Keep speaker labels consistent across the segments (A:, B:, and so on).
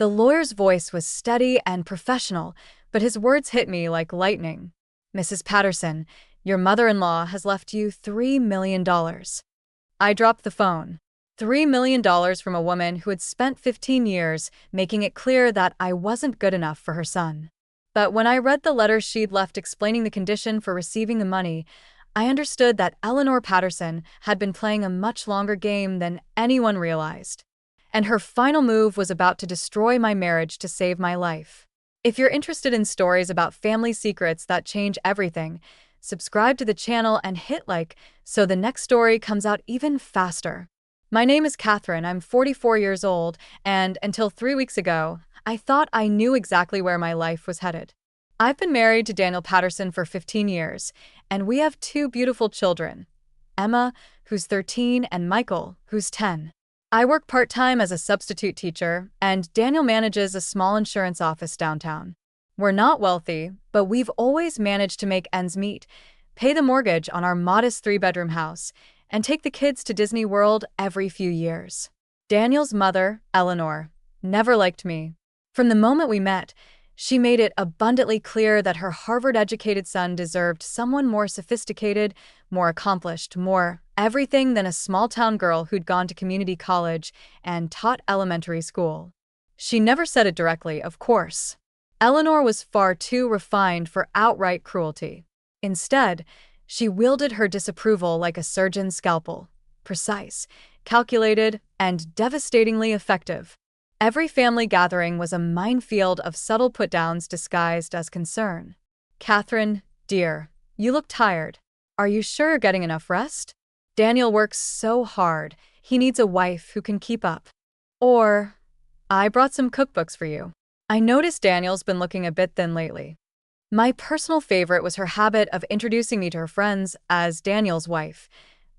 A: The lawyer's voice was steady and professional, but his words hit me like lightning. "Mrs. Patterson, your mother-in-law has left you $3 million." I dropped the phone. $3 million from a woman who had spent 15 years making it clear that I wasn't good enough for her son. But when I read the letter she'd left explaining the condition for receiving the money, I understood that Eleanor Patterson had been playing a much longer game than anyone realized. And her final move was about to destroy my marriage to save my life. If you're interested in stories about family secrets that change everything, subscribe to the channel and hit like so the next story comes out even faster. My name is Catherine, I'm 44 years old, and until 3 weeks ago, I thought I knew exactly where my life was headed. I've been married to Daniel Patterson for 15 years, and we have 2 beautiful children, Emma, who's 13, and Michael, who's 10. I work part-time as a substitute teacher, and Daniel manages a small insurance office downtown. We're not wealthy, but we've always managed to make ends meet, pay the mortgage on our modest 3-bedroom house, and take the kids to Disney World every few years. Daniel's mother, Eleanor, never liked me. From the moment we met, she made it abundantly clear that her Harvard-educated son deserved someone more sophisticated, more accomplished, more everything than a small-town girl who'd gone to community college and taught elementary school. She never said it directly, of course. Eleanor was far too refined for outright cruelty. Instead, she wielded her disapproval like a surgeon's scalpel, precise, calculated, and devastatingly effective. Every family gathering was a minefield of subtle put-downs disguised as concern. "Catherine, dear, you look tired. Are you sure you're getting enough rest? Daniel works so hard, he needs a wife who can keep up." Or, "I brought some cookbooks for you. I noticed Daniel's been looking a bit thin lately." My personal favorite was her habit of introducing me to her friends as Daniel's wife,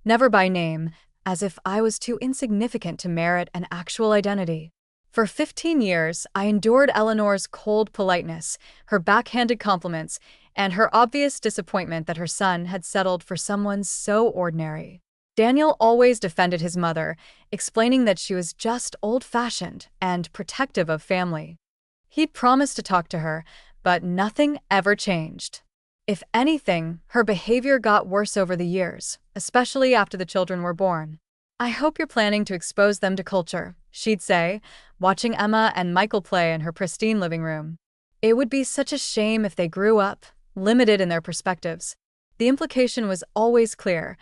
A: never by name, as if I was too insignificant to merit an actual identity. For 15 years, I endured Eleanor's cold politeness, her backhanded compliments, and her obvious disappointment that her son had settled for someone so ordinary. Daniel always defended his mother, explaining that she was just old-fashioned and protective of family. He'd promised to talk to her, but nothing ever changed. If anything, her behavior got worse over the years, especially after the children were born. "I hope you're planning to expose them to culture," she'd say, watching Emma and Michael play in her pristine living room. "It would be such a shame if they grew up, limited in their perspectives." The implication was always clear.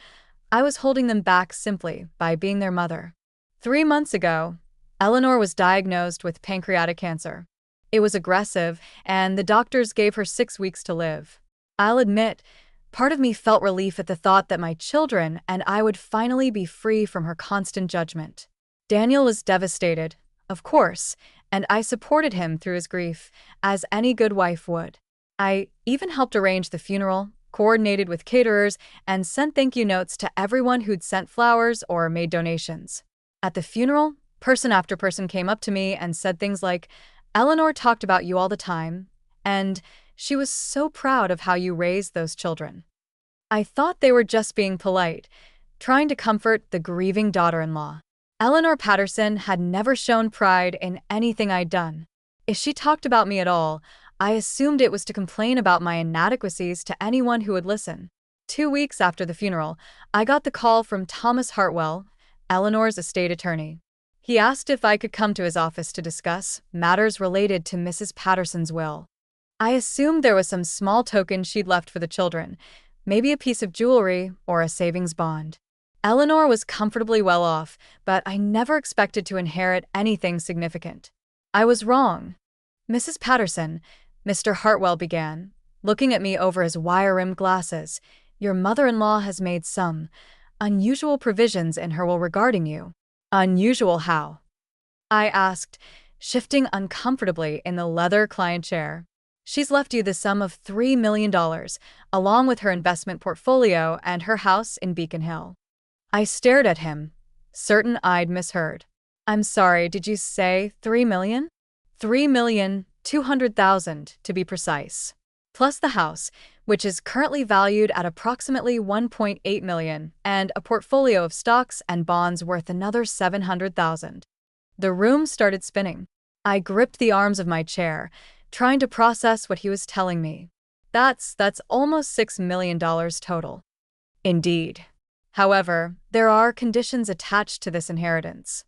A: I was holding them back simply by being their mother. 3 months ago, Eleanor was diagnosed with pancreatic cancer. It was aggressive, and the doctors gave her 6 weeks to live. I'll admit, part of me felt relief at the thought that my children and I would finally be free from her constant judgment. Daniel was devastated, of course, and I supported him through his grief, as any good wife would. I even helped arrange the funeral, coordinated with caterers, and sent thank you notes to everyone who'd sent flowers or made donations. At the funeral, person after person came up to me and said things like, "Eleanor talked about you all the time," and "She was so proud of how you raised those children." I thought they were just being polite, trying to comfort the grieving daughter-in-law. Eleanor Patterson had never shown pride in anything I'd done. If she talked about me at all, I assumed it was to complain about my inadequacies to anyone who would listen. 2 weeks after the funeral, I got the call from Thomas Hartwell, Eleanor's estate attorney. He asked if I could come to his office to discuss matters related to Mrs. Patterson's will. I assumed there was some small token she'd left for the children, maybe a piece of jewelry or a savings bond. Eleanor was comfortably well off, but I never expected to inherit anything significant. I was wrong. "Mrs. Patterson," Mr. Hartwell began, looking at me over his wire-rimmed glasses, "your mother-in-law has made some unusual provisions in her will regarding you." "Unusual how?" I asked, shifting uncomfortably in the leather client chair. "She's left you the sum of $3 million, along with her investment portfolio and her house in Beacon Hill." I stared at him, certain I'd misheard. "I'm sorry, did you say 3 million? 3,200,000 to be precise. Plus the house, which is currently valued at approximately 1.8 million, and a portfolio of stocks and bonds worth another 700,000. The room started spinning. I gripped the arms of my chair, trying to process what he was telling me. That's almost $6 million total. Indeed. However, there are conditions attached to this inheritance.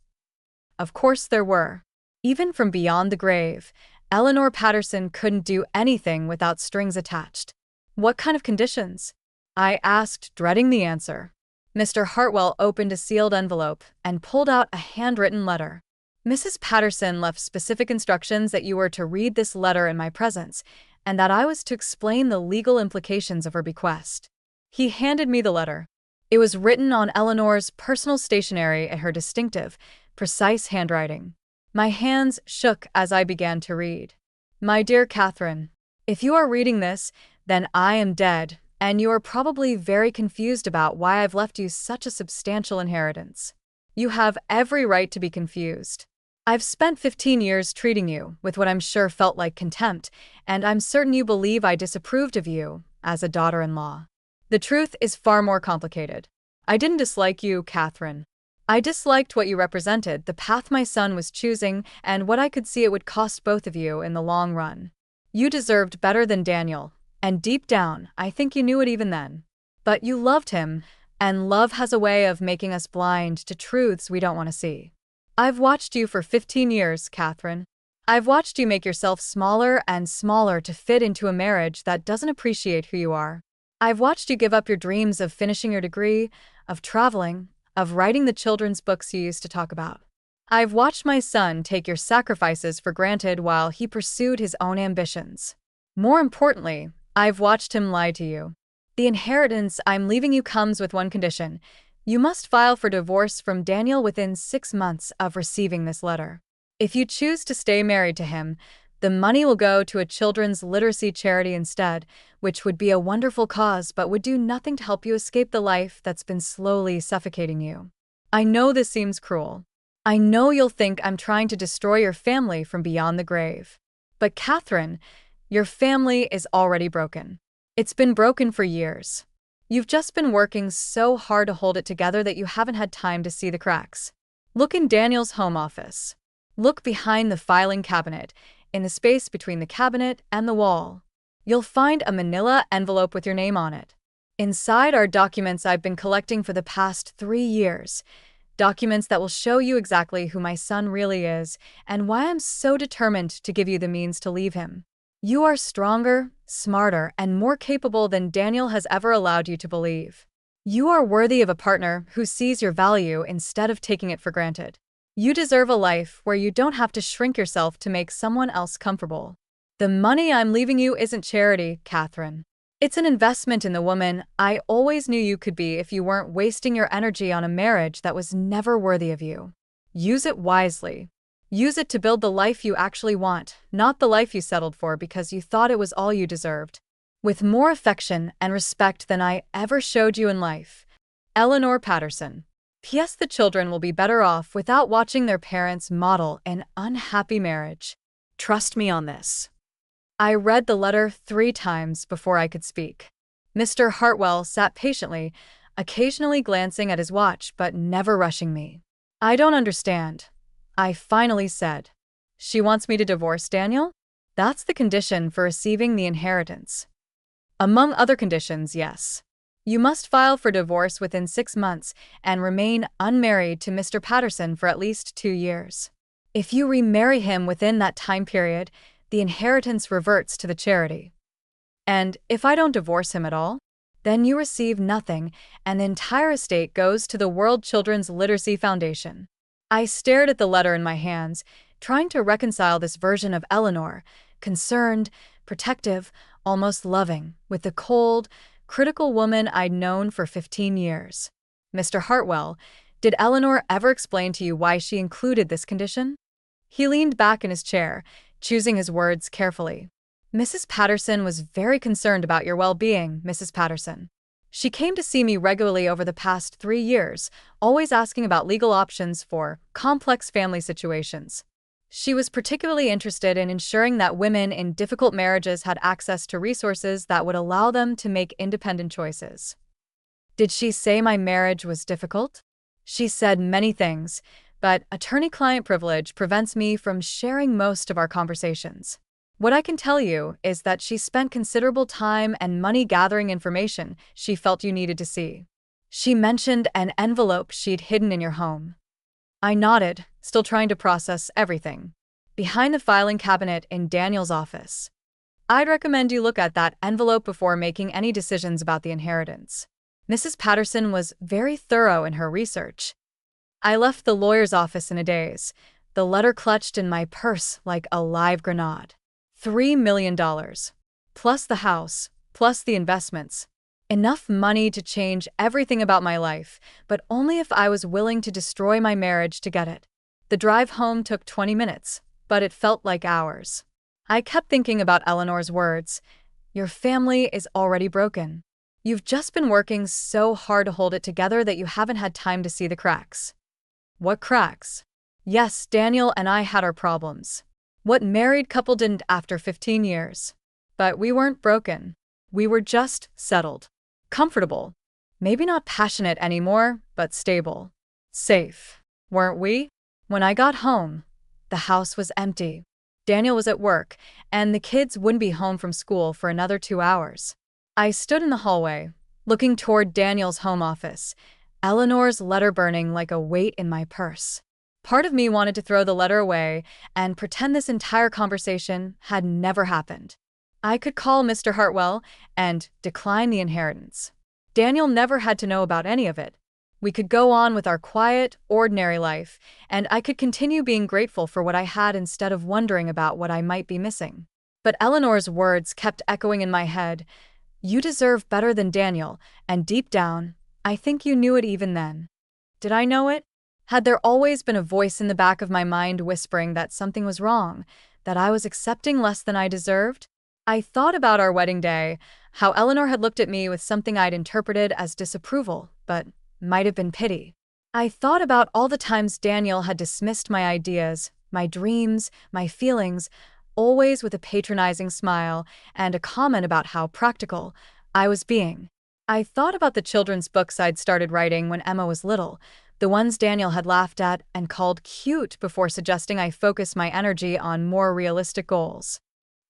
A: Of course there were. Even from beyond the grave, Eleanor Patterson couldn't do anything without strings attached. What kind of conditions? I asked, dreading the answer. Mr. Hartwell opened a sealed envelope and pulled out a handwritten letter. Mrs. Patterson left specific instructions that you were to read this letter in my presence, and that I was to explain the legal implications of her bequest. He handed me the letter. It was written on Eleanor's personal stationery in her distinctive, precise handwriting. My hands shook as I began to read. My dear Catherine, if you are reading this, then I am dead, and you are probably very confused about why I've left you such a substantial inheritance. You have every right to be confused. I've spent 15 years treating you with what I'm sure felt like contempt, and I'm certain you believe I disapproved of you as a daughter-in-law. The truth is far more complicated. I didn't dislike you, Catherine. I disliked what you represented, the path my son was choosing, and what I could see it would cost both of you in the long run. You deserved better than Daniel, and deep down, I think you knew it even then. But you loved him, and love has a way of making us blind to truths we don't want to see. I've watched you for 15 years, Catherine. I've watched you make yourself smaller and smaller to fit into a marriage that doesn't appreciate who you are. I've watched you give up your dreams of finishing your degree, of traveling, of writing the children's books you used to talk about. I've watched my son take your sacrifices for granted while he pursued his own ambitions. More importantly, I've watched him lie to you. The inheritance I'm leaving you comes with one condition. You must file for divorce from Daniel within 6 months of receiving this letter. If you choose to stay married to him, the money will go to a children's literacy charity instead, which would be a wonderful cause but would do nothing to help you escape the life that's been slowly suffocating you. I know this seems cruel. I know you'll think I'm trying to destroy your family from beyond the grave. But Catherine, your family is already broken. It's been broken for years. You've just been working so hard to hold it together that you haven't had time to see the cracks. Look in Daniel's home office. Look behind the filing cabinet, in the space between the cabinet and the wall. You'll find a manila envelope with your name on it. Inside are documents I've been collecting for the past 3 years. Documents that will show you exactly who my son really is and why I'm so determined to give you the means to leave him. You are stronger, smarter, and more capable than Daniel has ever allowed you to believe. You are worthy of a partner who sees your value instead of taking it for granted. You deserve a life where you don't have to shrink yourself to make someone else comfortable. The money I'm leaving you isn't charity, Catherine. It's an investment in the woman I always knew you could be if you weren't wasting your energy on a marriage that was never worthy of you. Use it wisely. Use it to build the life you actually want, not the life you settled for because you thought it was all you deserved. With more affection and respect than I ever showed you in life, Eleanor Patterson. P.S. The children will be better off without watching their parents model an unhappy marriage. Trust me on this. I read the letter 3 times before I could speak. Mr. Hartwell sat patiently, occasionally glancing at his watch but never rushing me. I don't understand, I finally said. She wants me to divorce Daniel? That's the condition for receiving the inheritance. Among other conditions, yes. You must file for divorce within 6 months and remain unmarried to Mr. Patterson for at least 2 years. If you remarry him within that time period, the inheritance reverts to the charity. And if I don't divorce him at all, then you receive nothing and the entire estate goes to the World Children's Literacy Foundation. I stared at the letter in my hands, trying to reconcile this version of Eleanor, concerned, protective, almost loving, with the cold, critical woman I'd known for 15 years. Mr. Hartwell, did Eleanor ever explain to you why she included this condition? He leaned back in his chair, choosing his words carefully. Mrs. Patterson was very concerned about your well-being, Mrs. Patterson. She came to see me regularly over the past 3 years, always asking about legal options for complex family situations. She was particularly interested in ensuring that women in difficult marriages had access to resources that would allow them to make independent choices. Did she say my marriage was difficult? She said many things, but attorney-client privilege prevents me from sharing most of our conversations. What I can tell you is that she spent considerable time and money gathering information she felt you needed to see. She mentioned an envelope she'd hidden in your home. I nodded, still trying to process everything. Behind the filing cabinet in Daniel's office. I'd recommend you look at that envelope before making any decisions about the inheritance. Mrs. Patterson was very thorough in her research. I left the lawyer's office in a daze, the letter clutched in my purse like a live grenade. $3 million. Plus the house, plus the investments. Enough money to change everything about my life, but only if I was willing to destroy my marriage to get it. The drive home took 20 minutes, but it felt like hours. I kept thinking about Eleanor's words. Your family is already broken. You've just been working so hard to hold it together that you haven't had time to see the cracks. What cracks? Yes, Daniel and I had our problems. What married couple didn't after 15 years? But we weren't broken. We were just settled. Comfortable. Maybe not passionate anymore, but stable. Safe. Weren't we? When I got home, the house was empty. Daniel was at work, and the kids wouldn't be home from school for another 2 hours. I stood in the hallway, looking toward Daniel's home office, Eleanor's letter burning like a weight in my purse. Part of me wanted to throw the letter away and pretend this entire conversation had never happened. I could call Mr. Hartwell and decline the inheritance. Daniel never had to know about any of it. We could go on with our quiet, ordinary life, and I could continue being grateful for what I had instead of wondering about what I might be missing. But Eleanor's words kept echoing in my head. You deserve better than Daniel, and deep down, I think you knew it even then. Did I know it? Had there always been a voice in the back of my mind whispering that something was wrong, that I was accepting less than I deserved? I thought about our wedding day, how Eleanor had looked at me with something I'd interpreted as disapproval, but might have been pity. I thought about all the times Daniel had dismissed my ideas, my dreams, my feelings, always with a patronizing smile and a comment about how practical I was being. I thought about the children's books I'd started writing when Emma was little, the ones Daniel had laughed at and called cute before suggesting I focus my energy on more realistic goals.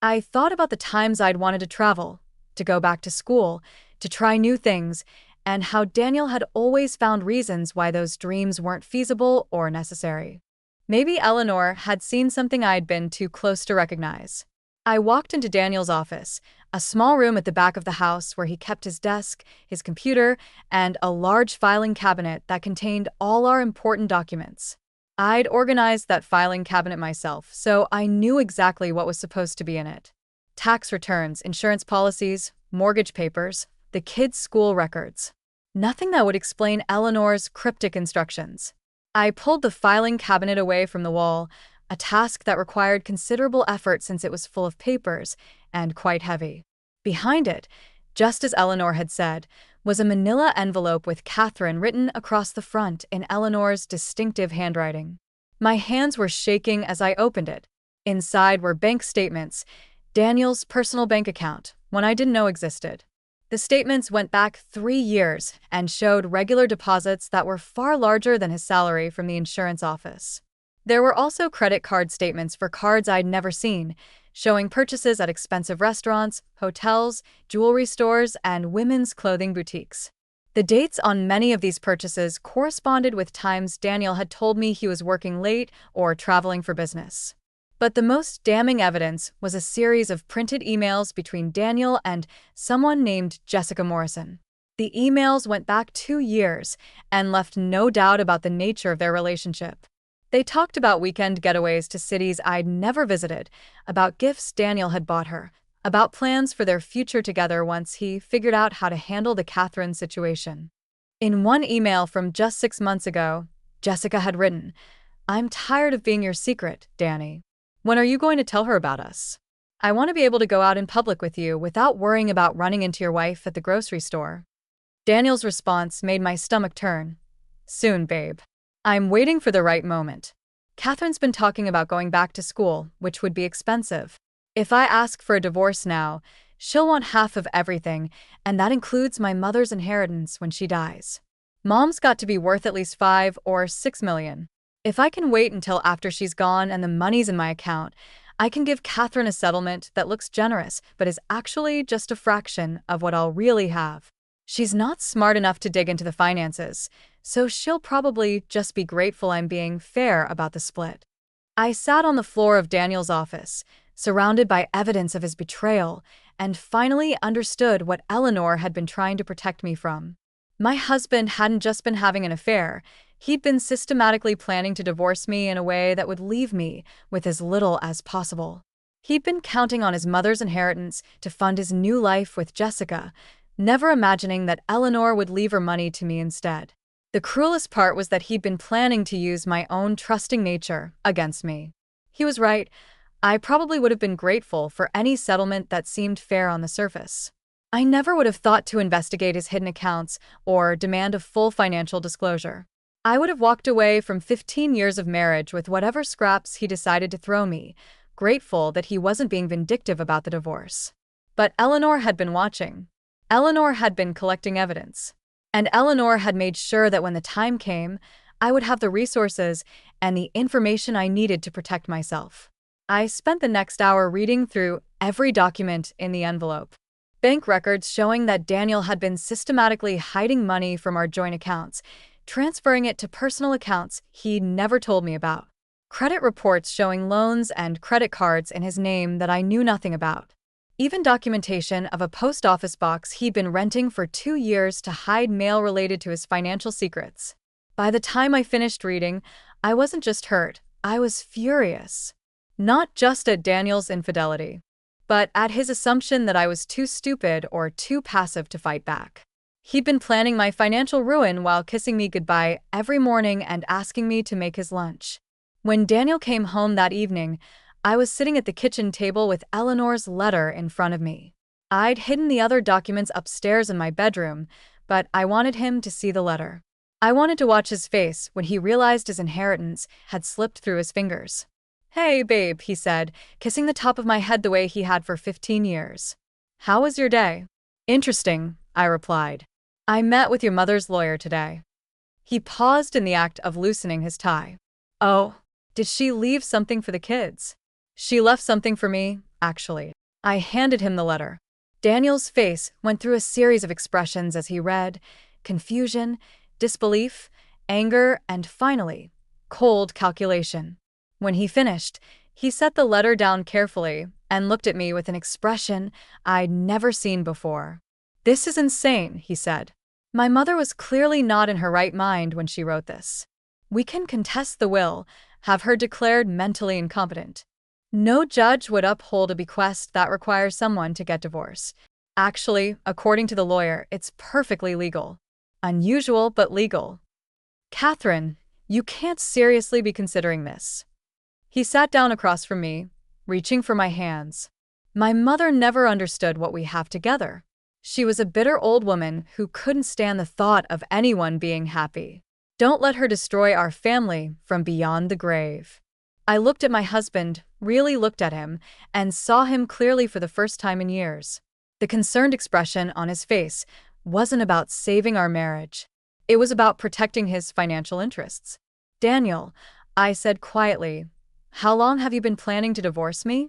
A: I thought about the times I'd wanted to travel, to go back to school, to try new things, and how Daniel had always found reasons why those dreams weren't feasible or necessary. Maybe Eleanor had seen something I'd been too close to recognize. I walked into Daniel's office, a small room at the back of the house where he kept his desk, his computer, and a large filing cabinet that contained all our important documents. I'd organized that filing cabinet myself, so I knew exactly what was supposed to be in it. Tax returns, insurance policies, mortgage papers, the kids' school records. Nothing that would explain Eleanor's cryptic instructions. I pulled the filing cabinet away from the wall, a task that required considerable effort since it was full of papers and quite heavy. Behind it, just as Eleanor had said, was a manila envelope with Catherine written across the front in Eleanor's distinctive handwriting. My hands were shaking as I opened it. Inside were bank statements, Daniel's personal bank account, one I didn't know existed. The statements went back 3 years and showed regular deposits that were far larger than his salary from the insurance office. There were also credit card statements for cards I'd never seen, showing purchases at expensive restaurants, hotels, jewelry stores, and women's clothing boutiques. The dates on many of these purchases corresponded with times Daniel had told me he was working late or traveling for business. But the most damning evidence was a series of printed emails between Daniel and someone named Jessica Morrison. The emails went back 2 years and left no doubt about the nature of their relationship. They talked about weekend getaways to cities I'd never visited, about gifts Daniel had bought her, about plans for their future together once he figured out how to handle the Catherine situation. In one email from just 6 months ago, Jessica had written, "I'm tired of being your secret, Danny. When are you going to tell her about us? I want to be able to go out in public with you without worrying about running into your wife at the grocery store." Daniel's response made my stomach turn. "Soon, babe. I'm waiting for the right moment. Catherine's been talking about going back to school, which would be expensive. If I ask for a divorce now, she'll want half of everything, and that includes my mother's inheritance when she dies. Mom's got to be worth at least $5 or $6 million. If I can wait until after she's gone and the money's in my account, I can give Catherine a settlement that looks generous but is actually just a fraction of what I'll really have. She's not smart enough to dig into the finances, so she'll probably just be grateful I'm being fair about the split. I sat on the floor of Daniel's office, surrounded by evidence of his betrayal, and finally understood what Eleanor had been trying to protect me from. My husband hadn't just been having an affair, he'd been systematically planning to divorce me in a way that would leave me with as little as possible. He'd been counting on his mother's inheritance to fund his new life with Jessica, never imagining that Eleanor would leave her money to me instead. The cruelest part was that he'd been planning to use my own trusting nature against me. He was right. I probably would have been grateful for any settlement that seemed fair on the surface. I never would have thought to investigate his hidden accounts or demand a full financial disclosure. I would have walked away from 15 years of marriage with whatever scraps he decided to throw me, grateful that he wasn't being vindictive about the divorce. But Eleanor had been watching. Eleanor had been collecting evidence. And Eleanor had made sure that when the time came, I would have the resources and the information I needed to protect myself. I spent the next hour reading through every document in the envelope. Bank records showing that Daniel had been systematically hiding money from our joint accounts, transferring it to personal accounts he'd never told me about. Credit reports showing loans and credit cards in his name that I knew nothing about. Even documentation of a post office box he'd been renting for 2 years to hide mail related to his financial secrets. By the time I finished reading, I wasn't just hurt, I was furious. Not just at Daniel's infidelity, but at his assumption that I was too stupid or too passive to fight back. He'd been planning my financial ruin while kissing me goodbye every morning and asking me to make his lunch. When Daniel came home that evening, I was sitting at the kitchen table with Eleanor's letter in front of me. I'd hidden the other documents upstairs in my bedroom, but I wanted him to see the letter. I wanted to watch his face when he realized his inheritance had slipped through his fingers. "Hey, babe," he said, kissing the top of my head the way he had for 15 years. "How was your day?" "Interesting," I replied. "I met with your mother's lawyer today." He paused in the act of loosening his tie. "Oh, did she leave something for the kids?" "She left something for me, actually." I handed him the letter. Daniel's face went through a series of expressions as he read: confusion, disbelief, anger, and finally, cold calculation. When he finished, he set the letter down carefully and looked at me with an expression I'd never seen before. "This is insane," he said. "My mother was clearly not in her right mind when she wrote this. We can contest the will, have her declared mentally incompetent. No judge would uphold a bequest that requires someone to get divorced. Actually, according to the lawyer, it's perfectly legal. Unusual, but legal. Catherine, you can't seriously be considering this." He sat down across from me, reaching for my hands. "My mother never understood what we have together. She was a bitter old woman who couldn't stand the thought of anyone being happy. Don't let her destroy our family from beyond the grave." I looked at my husband, really looked at him, and saw him clearly for the first time in years. The concerned expression on his face wasn't about saving our marriage. It was about protecting his financial interests. "Daniel," I said quietly, "how long have you been planning to divorce me?"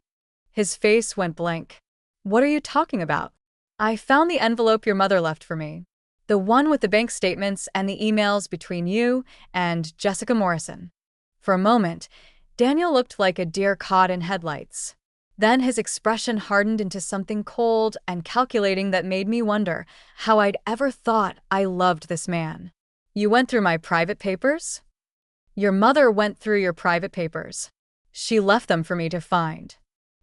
A: His face went blank. "What are you talking about?" "I found the envelope your mother left for me. The one with the bank statements and the emails between you and Jessica Morrison." For a moment, Daniel looked like a deer caught in headlights. Then his expression hardened into something cold and calculating that made me wonder how I'd ever thought I loved this man. "You went through my private papers?" "Your mother went through your private papers. She left them for me to find."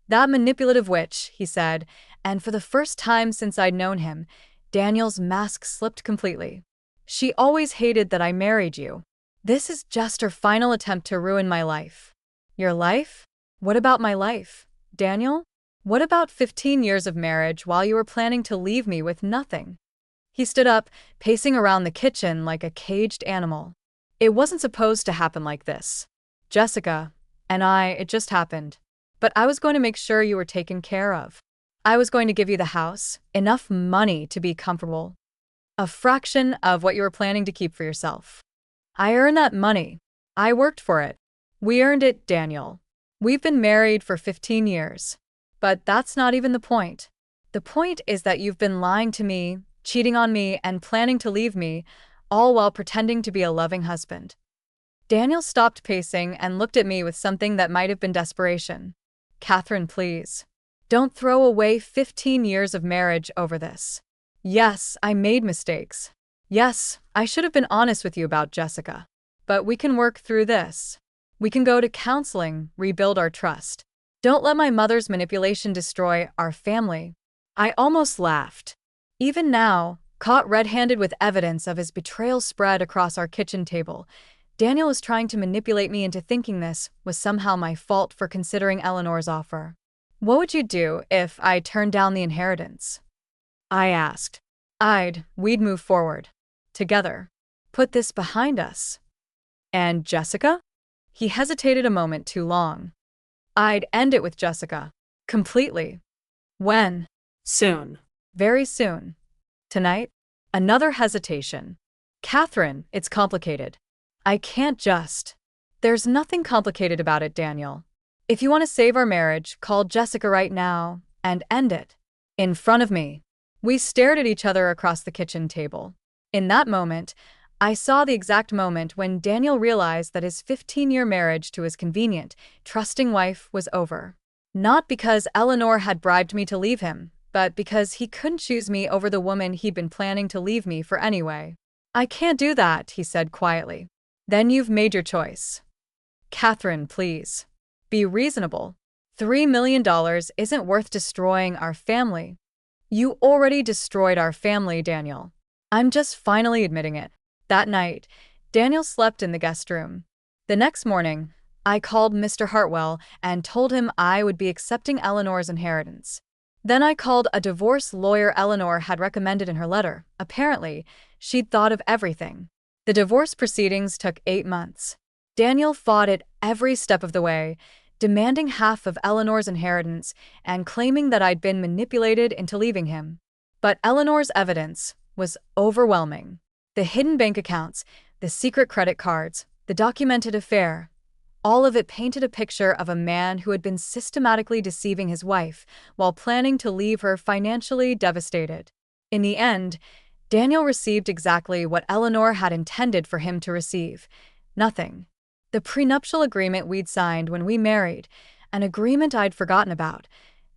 A: "That manipulative witch," he said, and for the first time since I'd known him, Daniel's mask slipped completely. "She always hated that I married you. This is just her final attempt to ruin my life." "Your life? What about my life, Daniel? What about 15 years of marriage while you were planning to leave me with nothing?" He stood up, pacing around the kitchen like a caged animal. "It wasn't supposed to happen like this. Jessica and it just happened. But I was going to make sure you were taken care of. I was going to give you the house, enough money to be comfortable. A fraction of what you were planning to keep for yourself. I earned that money. I worked for it. We earned it, Daniel. We've been married for 15 years. But that's not even the point. The point is that you've been lying to me, cheating on me, and planning to leave me, all while pretending to be a loving husband. Daniel stopped pacing and looked at me with something that might have been desperation. Catherine, please. Don't throw away 15 years of marriage over this. Yes, I made mistakes. Yes, I should have been honest with you about Jessica. But we can work through this. We can go to counseling, rebuild our trust. Don't let my mother's manipulation destroy our family. I almost laughed. Even now, caught red-handed with evidence of his betrayal spread across our kitchen table, Daniel was trying to manipulate me into thinking this was somehow my fault for considering Eleanor's offer. What would you do if I turned down the inheritance? I asked. We'd move forward. Together. Put this behind us. And Jessica? He hesitated a moment too long. I'd end it with Jessica. Completely. When?
B: Soon.
A: Very soon. Tonight? Another hesitation. Catherine, it's complicated. I can't just. There's nothing complicated about it, Daniel. If you want to save our marriage, call Jessica right now and end it. In front of me. We stared at each other across the kitchen table. In that moment, I saw the exact moment when Daniel realized that his 15-year marriage to his convenient, trusting wife was over. Not because Eleanor had bribed me to leave him, but because he couldn't choose me over the woman he'd been planning to leave me for anyway. I can't do that, he said quietly. Then you've made your choice. Catherine, please. Be reasonable. $3 million isn't worth destroying our family. You already destroyed our family, Daniel. I'm just finally admitting it. That night, Daniel slept in the guest room. The next morning, I called Mr. Hartwell and told him I would be accepting Eleanor's inheritance. Then I called a divorce lawyer Eleanor had recommended in her letter. Apparently, she'd thought of everything. The divorce proceedings took 8 months. Daniel fought it every step of the way, demanding half of Eleanor's inheritance and claiming that I'd been manipulated into leaving him. But Eleanor's evidence was overwhelming. The hidden bank accounts, the secret credit cards, the documented affair, all of it painted a picture of a man who had been systematically deceiving his wife while planning to leave her financially devastated. In the end, Daniel received exactly what Eleanor had intended for him to receive. Nothing. The prenuptial agreement we'd signed when we married, an agreement I'd forgotten about,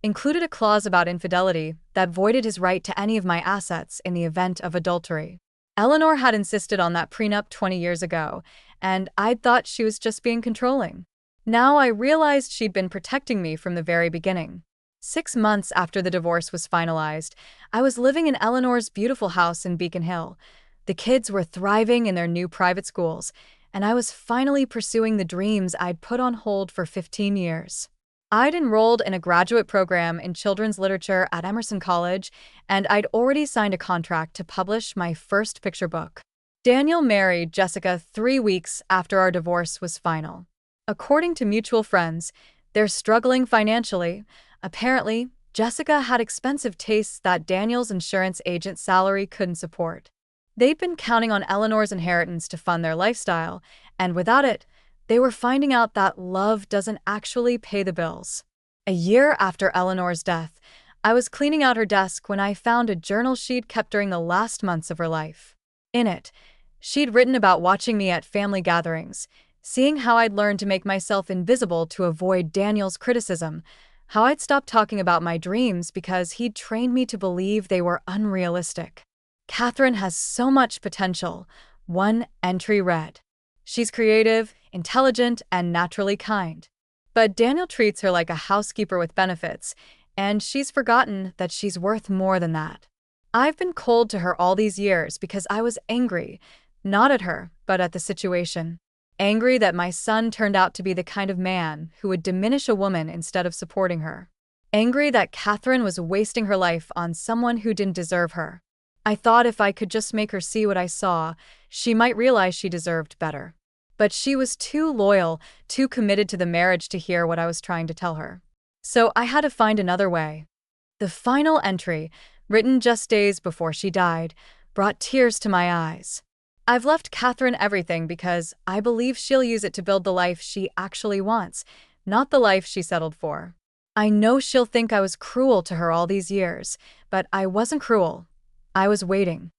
A: included a clause about infidelity that voided his right to any of my assets in the event of adultery. Eleanor had insisted on that prenup 20 years ago, and I'd thought she was just being controlling. Now I realized she'd been protecting me from the very beginning. 6 months after the divorce was finalized, I was living in Eleanor's beautiful house in Beacon Hill. The kids were thriving in their new private schools, and I was finally pursuing the dreams I'd put on hold for 15 years. I'd enrolled in a graduate program in children's literature at Emerson College, and I'd already signed a contract to publish my first picture book. Daniel married Jessica 3 weeks after our divorce was final. According to mutual friends, they're struggling financially. Apparently, Jessica had expensive tastes that Daniel's insurance agent salary couldn't support. They'd been counting on Eleanor's inheritance to fund their lifestyle, and without it, they were finding out that love doesn't actually pay the bills. A year after Eleanor's death, I was cleaning out her desk when I found a journal she'd kept during the last months of her life. In it, she'd written about watching me at family gatherings, seeing how I'd learned to make myself invisible to avoid Daniel's criticism, how I'd stopped talking about my dreams because he'd trained me to believe they were unrealistic. Catherine has so much potential, one entry read. She's creative, intelligent, and naturally kind. But Daniel treats her like a housekeeper with benefits, and she's forgotten that she's worth more than that. I've been cold to her all these years because I was angry, not at her, but at the situation. Angry that my son turned out to be the kind of man who would diminish a woman instead of supporting her. Angry that Catherine was wasting her life on someone who didn't deserve her. I thought if I could just make her see what I saw, she might realize she deserved better. But she was too loyal, too committed to the marriage to hear what I was trying to tell her. So I had to find another way. The final entry, written just days before she died, brought tears to my eyes. I've left Catherine everything because I believe she'll use it to build the life she actually wants, not the life she settled for. I know she'll think I was cruel to her all these years, but I wasn't cruel. I was waiting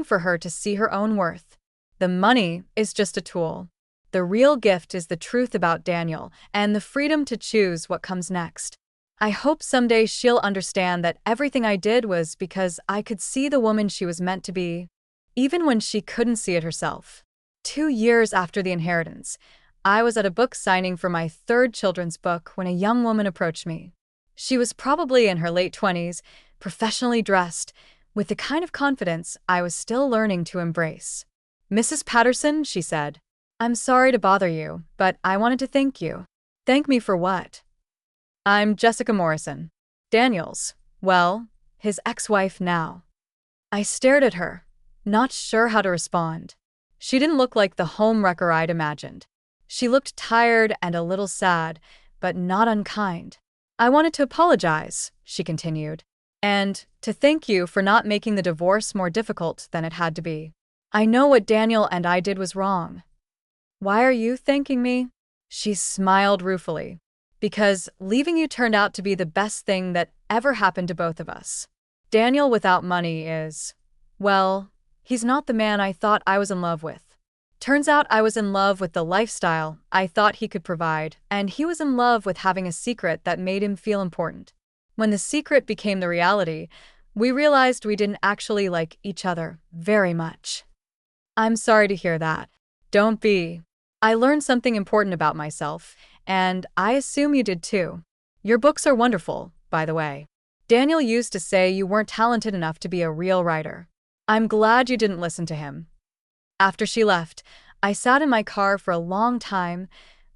A: for her to see her own worth. The money is just a tool. The real gift is the truth about Daniel and the freedom to choose what comes next. I hope someday she'll understand that everything I did was because I could see the woman she was meant to be, even when she couldn't see it herself. 2 years after the inheritance, I was at a book signing for my third children's book when a young woman approached me. She was probably in her late 20s, professionally dressed, with the kind of confidence I was still learning to embrace. "Mrs. Patterson," she said, "I'm sorry to bother you, but I wanted to thank you." "Thank me for what?" "I'm Jessica Morrison. Daniel's, well, his ex-wife now." I stared at her, not sure how to respond. She didn't look like the homewrecker I'd imagined. She looked tired and a little sad, but not unkind. "I wanted to apologize," she continued, "and to thank you for not making the divorce more difficult than it had to be. I know what Daniel and I did was wrong." "Why are you thanking me?" She smiled ruefully. "Because leaving you turned out to be the best thing that ever happened to both of us. Daniel without money is, well, he's not the man I thought I was in love with. Turns out I was in love with the lifestyle I thought he could provide, and he was in love with having a secret that made him feel important. When the secret became the reality, we realized we didn't actually like each other very much." "I'm sorry to hear that." "Don't be. I learned something important about myself, and I assume you did too. Your books are wonderful, by the way. Daniel used to say you weren't talented enough to be a real writer. I'm glad you didn't listen to him." After she left, I sat in my car for a long time,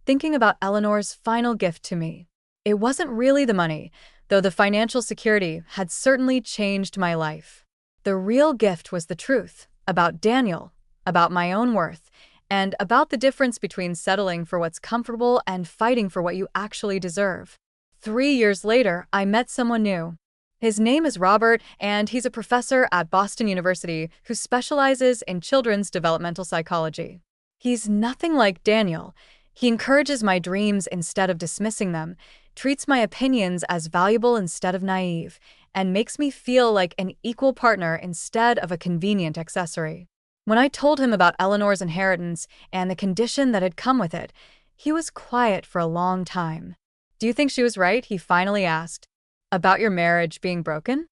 A: thinking about Eleanor's final gift to me. It wasn't really the money, though the financial security had certainly changed my life. The real gift was the truth about Daniel, about my own worth, and about the difference between settling for what's comfortable and fighting for what you actually deserve. 3 years later, I met someone new. His name is Robert, and he's a professor at Boston University who specializes in children's developmental psychology. He's nothing like Daniel. He encourages my dreams instead of dismissing them, treats my opinions as valuable instead of naive, and makes me feel like an equal partner instead of a convenient accessory. When I told him about Eleanor's inheritance and the condition that had come with it, he was quiet for a long time. "Do you think she was right?" he finally asked. "About your marriage being broken?"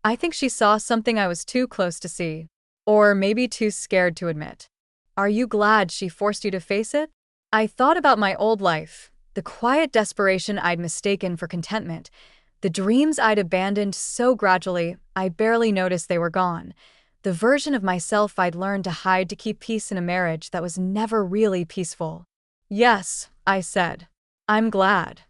A: "I think she saw something I was too close to see. Or maybe too scared to admit." "Are you glad she forced you to face it?" I thought about my old life, the quiet desperation I'd mistaken for contentment, the dreams I'd abandoned so gradually I barely noticed they were gone, the version of myself I'd learned to hide to keep peace in a marriage that was never really peaceful. "Yes," I said. "I'm glad."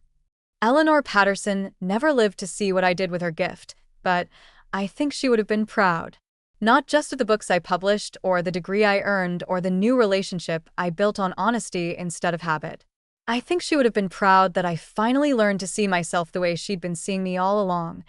A: Eleanor Patterson never lived to see what I did with her gift, but I think she would have been proud. Not just of the books I published, or the degree I earned, or the new relationship I built on honesty instead of habit. I think she would have been proud that I finally learned to see myself the way she'd been seeing me all along,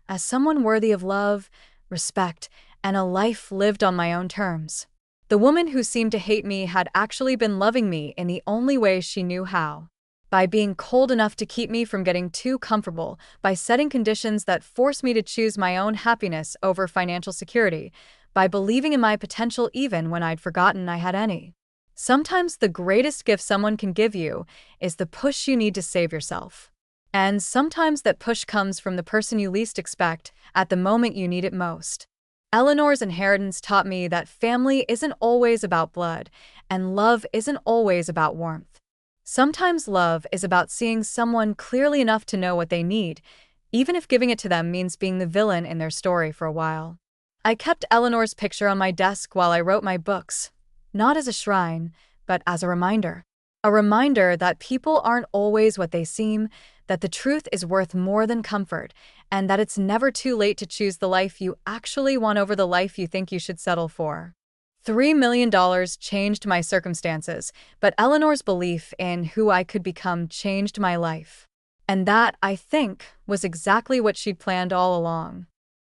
A: as someone worthy of love, respect, and a life lived on my own terms. The woman who seemed to hate me had actually been loving me in the only way she knew how. By being cold enough to keep me from getting too comfortable, by setting conditions that force me to choose my own happiness over financial security, by believing in my potential even when I'd forgotten I had any. Sometimes the greatest gift someone can give you is the push you need to save yourself. And sometimes that push comes from the person you least expect at the moment you need it most. Eleanor's inheritance taught me that family isn't always about blood, and love isn't always about warmth. Sometimes love is about seeing someone clearly enough to know what they need, even if giving it to them means being the villain in their story for a while. I kept Eleanor's picture on my desk while I wrote my books, not as a shrine, but as a reminder. A reminder that people aren't always what they seem, that the truth is worth more than comfort, and that it's never too late to choose the life you actually want over the life you think you should settle for. $3 million changed my circumstances, but Eleanor's belief in who I could become changed my life. And that, I think, was exactly what she'd planned all along.